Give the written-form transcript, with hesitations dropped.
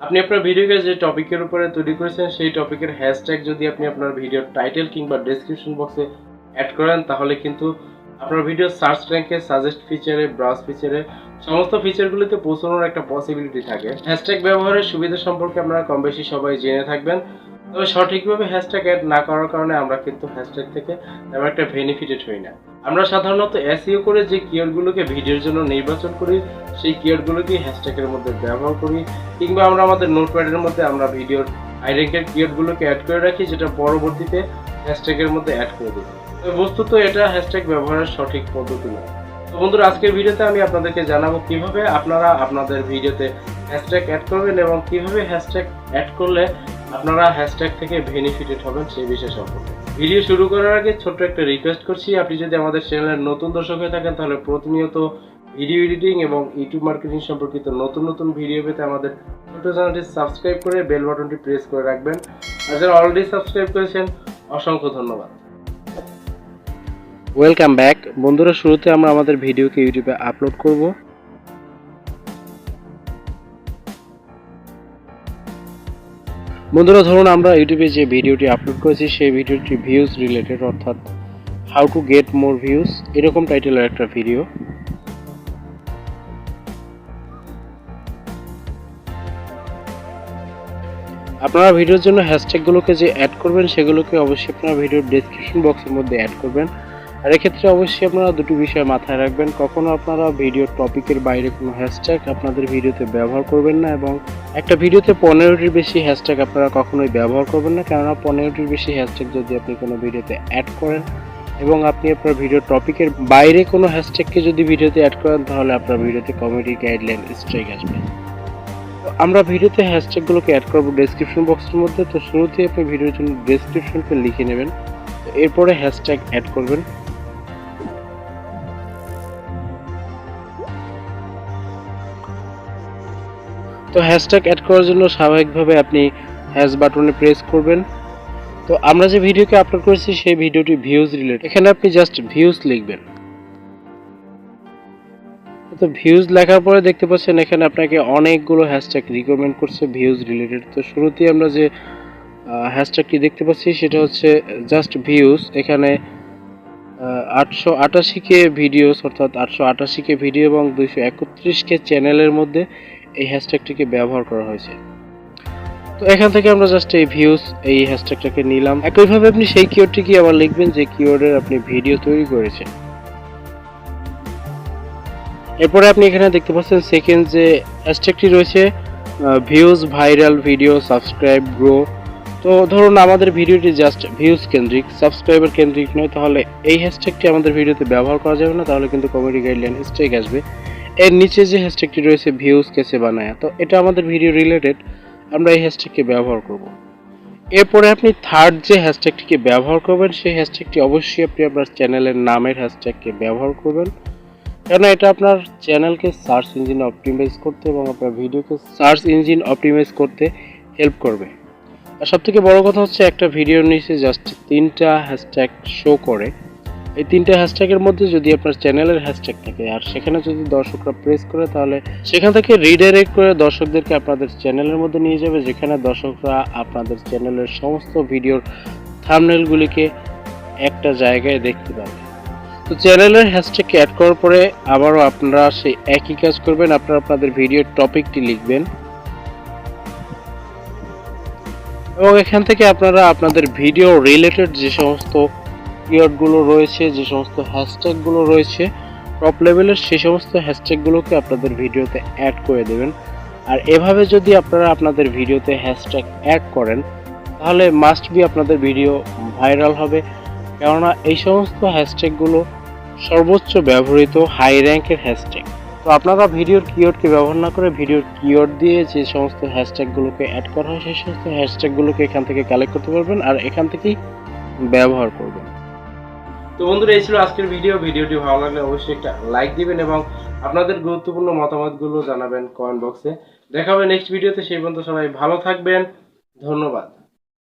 আপনি আপনার ভিডিওকে যে টপিকের উপরে তৈরি করেছেন সেই টপিকের হ্যাশট্যাগ যদি আপনি আপনার ভিডিওর টাইটেল কিংবা ডেসক্রিপশন বক্সে অ্যাড করেন তাহলে কিন্তু আপনার ভিডিও সার্চ র্যাঙ্কে, সাজেস্ট ফিচারে, ব্রাউজ ফিচারে সমস্ত ফিচারগুলিতে পৌঁছানোর একটা পসিবিলিটি থাকে। হ্যাশট্যাগ ব্যবহারের সুবিধা সম্পর্কে আপনারা কম বেশি সবাই জেনে থাকবেন, তবে সঠিকভাবে হ্যাশট্যাগ অ্যাড না করার কারণে আমরা কিন্তু হ্যাশট্যাগ থেকে তেমন একটা বেনিফিটেড হই না। আমরা সাধারণত এসইও করে যে কিওয়ার্ডগুলোকে ভিডিওর জন্য নির্বাচন করি সেই কিওয়ার্ডগুলোকে হ্যাশট্যাগের মধ্যে ব্যবহার করি, কিংবা আমরা আমাদের নোটপ্যাডের মধ্যে আমরা ভিডিওর হাই র্যাঙ্কের কিওয়ার্ডগুলোকে অ্যাড করে রাখি, যেটা পরবর্তীতে হ্যাশট্যাগের মধ্যে অ্যাড করে দিই। বস্তুত এটা হ্যাশট্যাগ ব্যবহারের সঠিক পদ্ধতি নয়। তো বন্ধুরা, আজকের ভিডিওতে আমি আপনাদেরকে জানাবো কিভাবে আপনারা আপনাদের ভিডিওতে হ্যাশট্যাগ অ্যাড করবেন এবং কিভাবে হ্যাশট্যাগ অ্যাড করলে আপনারা হ্যাশট্যাগ থেকে বেনিফিটেড হবেন সেই বিষয় সম্পর্কে। ভিডিও শুরু করার আগে ছোট্ট একটা রিকোয়েস্ট করছি, আপনি যদি আমাদের চ্যানেলের নতুন দর্শক হয়ে থাকেন তাহলে প্রতিনিয়ত ভিডিও এডিটিং এবং ইউটিউব মার্কেটিং সম্পর্কিত নতুন নতুন ভিডিও পেতে আমাদের ছোট চ্যানেলটি সাবস্ক্রাইব করে বেল বাটনটি প্রেস করে রাখবেন। আর যারা অলরেডি সাবস্ক্রাইব করেছেন অসংখ্য ধন্যবাদ। ওয়েলকাম ব্যাক বন্ধুরা, শুরুতে আমরা আমাদের ভিডিওকে ইউটিউবে আপলোড করব। বন্ধুরা, ধরুন আমরা ইউটিউবে যে ভিডিওটি আপলোড করেছি সেই ভিডিওটি ভিউজ রিলেটেড, অর্থাৎ how to get more views এরকম টাইটেলের একটা ভিডিও। আপনারা ভিডিওর জন্য হ্যাশট্যাগুলোকে যে অ্যাড করবেন সেগুলোকে অবশ্যই আপনারা ভিডিওর ডেসক্রিপশন বক্সের মধ্যে অ্যাড করবেন। আর এক্ষেত্রে অবশ্যই আপনারা দুটি বিষয় মাথায় রাখবেন, কখনো আপনারা ভিডিওর টপিকের বাইরে কোনো হ্যাশট্যাগ আপনাদের ভিডিওতে ব্যবহার করবেন না, এবং একটা ভিডিওতে 15টির বেশি হ্যাশট্যাগ আপনারা কখনোই ব্যবহার করবেন না, কেননা 15টির বেশি হ্যাশট্যাগ যদি আপনি কোনো ভিডিওতে অ্যাড করেন এবং আপনি আপনার ভিডিওর টপিকের বাইরে কোনো হ্যাশট্যাগকে যদি ভিডিওতে অ্যাড করেন তাহলে আপনার ভিডিওতে কমিউনিটি গাইডলাইন স্ট্রাইক আসবে। আমরা ভিডিওতে হ্যাশট্যাগুলোকে অ্যাড করব ডেসক্রিপশন বক্সের মধ্যে। তো শুরুতেই আপনি ভিডিওর জন্য ডেসক্রিপশনকে লিখে নেবেন, এরপরে হ্যাশট্যাগ অ্যাড করবেন। তো হ্যাশট্যাগ অ্যাড করার জন্য স্বাভাবিকভাবে আপনি হ্যাশ বাটনে প্রেস করবেন। তো আমরা যে ভিডিওকে আপলোড করেছি সেই ভিডিওটি ভিউজ রিলেটেড, এখানে আপনি জাস্ট ভিউজ লিখবেন। তো ভিউজ লেখার পরে দেখতে পাচ্ছেন এখানে আপনাকে অনেকগুলো হ্যাশট্যাগ রিকমেন্ড করছে ভিউজ রিলেটেড। তো শুরুতেই আমরা যে হ্যাশট্যাগটি দেখতে পাচ্ছি সেটা হচ্ছে জাস্ট ভিউজ। এখানে 888কে ভিডিওস, অর্থাৎ 888কে ভিডিও এবং 231কে চ্যানেলের মধ্যে এই হ্যাশট্যাগটিকে ব্যবহার করা হয়েছে। তো এখান থেকে আমরা জাস্ট এই ভিউজ এই হ্যাশট্যাগটাকে নিলাম। একইভাবে আপনি সেই কিওয়ার্ডটিকে আবার লিখবেন যে কিওয়ার্ডের আপনি ভিডিও তৈরি করেছেন। এরপরে আপনি এখানে দেখতে পাচ্ছেন সেকেন্ড যে হ্যাশট্যাগটি রয়েছে views, viral video, subscribe, grow. তো ধরুন আমাদের ভিডিওটি জাস্ট ভিউজ কেন্দ্রিক, সাবস্ক্রাইবার কেন্দ্রিক নয়, তাহলে এই হ্যাশট্যাগটি আমাদের ভিডিওতে ব্যবহার করা যাবে না, তাহলে কিন্তু কমিউনিটি গাইডলাইন স্ট্রাইক আসবে। এর নিচে যে হ্যাশট্যাগটি রয়েছে ভিউজ কেসে বানায়া, তো এটা আমাদের ভিডিও রিলেটেড, আমরা এই হ্যাশট্যাগকে ব্যবহার করব। এরপরে আপনি থার্ড যে হ্যাশট্যাগটিকে ব্যবহার করবেন সেই হ্যাশট্যাগটি অবশ্যই আপনি আপনার চ্যানেলের নামের হ্যাশট্যাগকে ব্যবহার করবেন, কেন এটা আপনার চ্যানেলকে সার্চ ইঞ্জিন অপটিমাইজ করতে এবং আপনার ভিডিওকে সার্চ ইঞ্জিন অপটিমাইজ করতে হেল্প করবে। আর সবথেকে বড় কথা হচ্ছে একটা ভিডিওর নিচে জাস্ট 3টা হ্যাশট্যাগ শো করে। এই 3টা হ্যাশট্যাগের মধ্যে যদি আপনার চ্যানেলের হ্যাশট্যাগ থাকে আর সেখানে যদি দর্শকরা প্রেস করে তাহলে সেখান থেকে রিডাইরেক্ট করে দর্শকদেরকে আপনাদের চ্যানেলের মধ্যে নিয়ে যাবে, যেখানে দর্শকরা আপনাদের চ্যানেলের সমস্ত ভিডিওর থাম্বনেলগুলিকে একটা জায়গায় দেখতে পাবে। তো চ্যানেলের হ্যাশট্যাগকে অ্যাড করার পরে আবারও আপনারা সেই একই কাজ করবেন, আপনারা আপনাদের ভিডিওর টপিকটি লিখবেন এবং এখান থেকে আপনারা আপনাদের ভিডিও রিলেটেড যে সমস্ত কিওয়ার্ডগুলো রয়েছে, যে সমস্ত হ্যাশট্যাগুলো রয়েছে টপ লেভেলের, সেই সমস্ত হ্যাশট্যাগুলোকে আপনাদের ভিডিওতে অ্যাড করে দেবেন। আর এভাবে যদি আপনারা আপনাদের ভিডিওতে হ্যাশট্যাগ অ্যাড করেন তাহলে মাস্ট বি আপনাদের ভিডিও ভাইরাল হবে, কেননা এই সমস্ত হ্যাশট্যাগুলো সর্বোচ্চ ব্যবহৃত হাই র্যাঙ্কের হ্যাশট্যাগ। তো আপনারা ভিডিওর কিওয়ার্ডকে ব্যবহার না করে ভিডিওর কিওয়ার্ড দিয়ে যে সমস্ত হ্যাশট্যাগুলোকে অ্যাড করা হয় সেই সমস্ত হ্যাশট্যাগুলোকে এখান থেকে কালেক্ট করতে পারবেন আর এখান থেকেই ব্যবহার করবেন। তো বন্ধুরা, এই ছিল আজকের ভিডিওটি ভালো লাগলে অবশ্যই একটা লাইক দিবেন এবং আপনাদের গুরুত্বপূর্ণ মতামতগুলো জানাবেন কমেন্ট বক্সে। দেখা হবে নেক্সট ভিডিওতে, সেই পর্যন্ত সবাই ভালো থাকবেন, ধন্যবাদ।